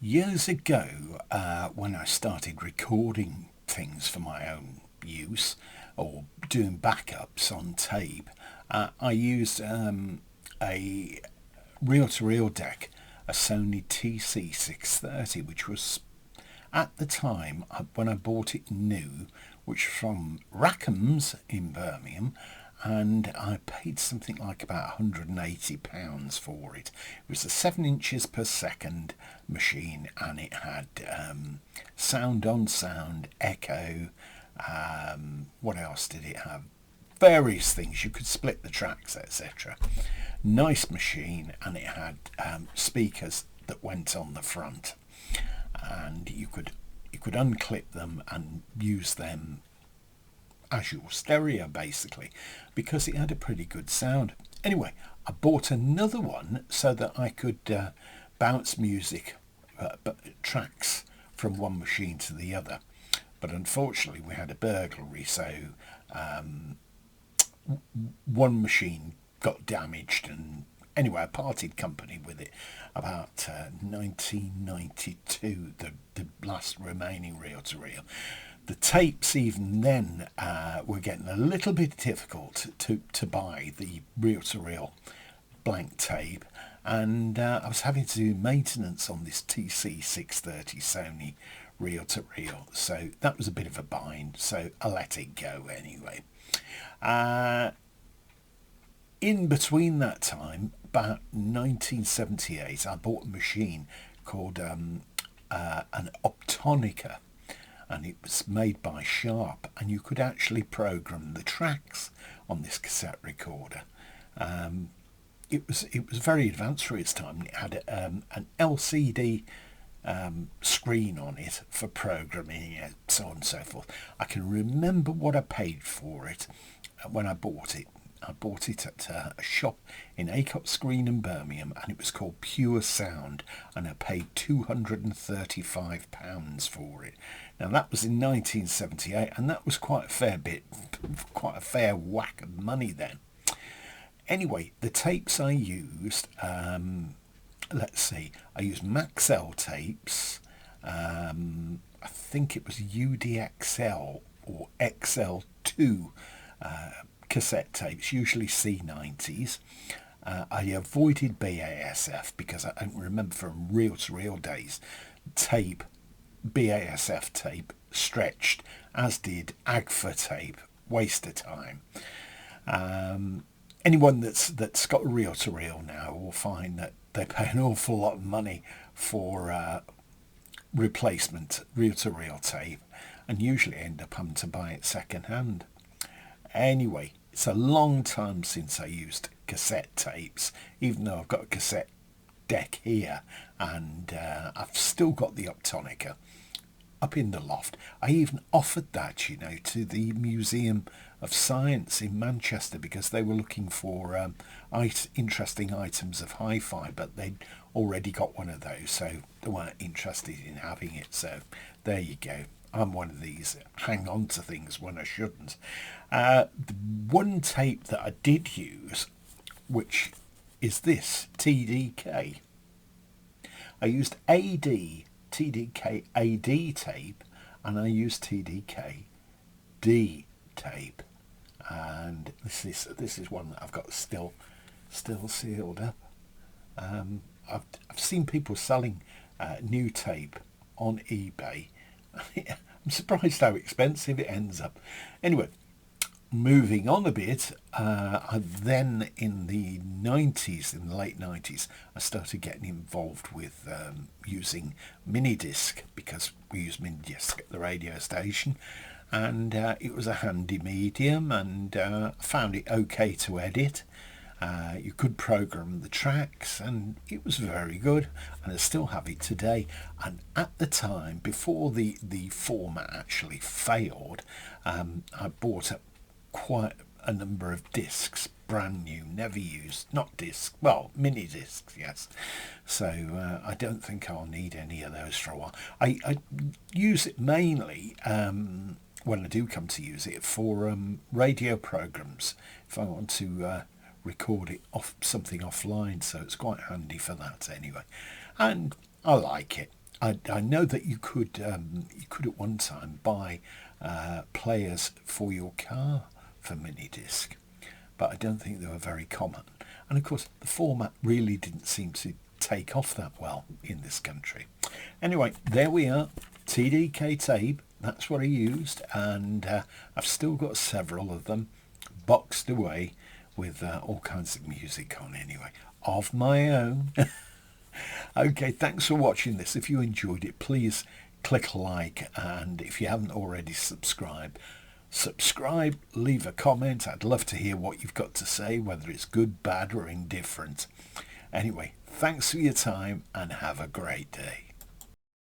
Years ago, when I started recording things for my own use or doing backups on tape, I used a reel-to-reel deck, a Sony TC630, which was at the time when I bought it new, which was from Rackham's in Birmingham, and I paid something like about £180 for it. It was a 7 inches per second machine, and it had sound on sound, echo. What else did it have? Various things. You could split the tracks, etc. Nice machine, and it had speakers that went on the front, and you could unclip them and use them as your stereo basically, because it had a pretty good sound. Anyway, I bought another one so that I could bounce music tracks from one machine to the other, but unfortunately we had a burglary, so one machine got damaged, and anyway I parted company with it about 1992, the last remaining reel-to-reel. The tapes even then were getting a little bit difficult to buy, the reel-to-reel blank tape, and I was having to do maintenance on this TC630 Sony reel-to-reel, so that was a bit of a bind, so I let it go anyway. In between that time, about 1978, I bought a machine called an Optonica, and it was made by Sharp, and you could actually program the tracks on this cassette recorder. It was very advanced for its time. It had an LCD screen on it for programming it, so on and so forth. I can remember what I paid for it when I bought it. I bought it at a shop in Acott Green in Birmingham, and it was called Pure Sound, and I paid £235 for it. Now that was in 1978, and that was quite a fair whack of money then. Anyway, the tapes I used, let's see, I used Maxell tapes. I think it was UDXL or XL2 cassette tapes, usually C90s. I avoided BASF because I don't remember from reel-to-reel days, BASF tape stretched, as did AGFA tape, waste of time. Anyone that's got reel-to-reel now will find that they pay an awful lot of money for replacement reel-to-reel tape, and usually end up having to buy it second hand. Anyway, it's a long time since I used cassette tapes, even though I've got a cassette deck here, and I've still got the Optonica up in the loft. I even offered that, to the Museum of Science in Manchester, because they were looking for interesting items of hi-fi, but they'd already got one of those, so they weren't interested in having it. So there you go. I'm one of these hang on to things when I shouldn't. The one tape that I did use, which is this TDK. I used TDK AD tape, and I used TDK D tape, and this is one that I've got still sealed up. I've seen people selling new tape on eBay. I'm surprised how expensive it ends up. Anyway, moving on a bit, then in the late 90s, I started getting involved with using mini disc, because we use mini disc at the radio station, and it was a handy medium, and I found it okay to edit. You could program the tracks, and it was very good, and I still have it today. And at the time, before the format actually failed, I bought quite a number of discs, brand new, never used, not discs, well, mini discs, yes. So I don't think I'll need any of those for a while. I use it mainly, when I do come to use it, for radio programs, if I want to record it off something offline, so it's quite handy for that anyway, and I like it. I know that you could at one time buy players for your car for mini disc, but I don't think they were very common. And of course, the format really didn't seem to take off that well in this country. Anyway, there we are, TDK tape. That's what I used, and I've still got several of them boxed away with all kinds of music on anyway, of my own. Okay, thanks for watching this. If you enjoyed it, please click like, and if you haven't already subscribe, leave a comment. I'd love to hear what you've got to say, whether it's good, bad, or indifferent. Anyway, thanks for your time and have a great day.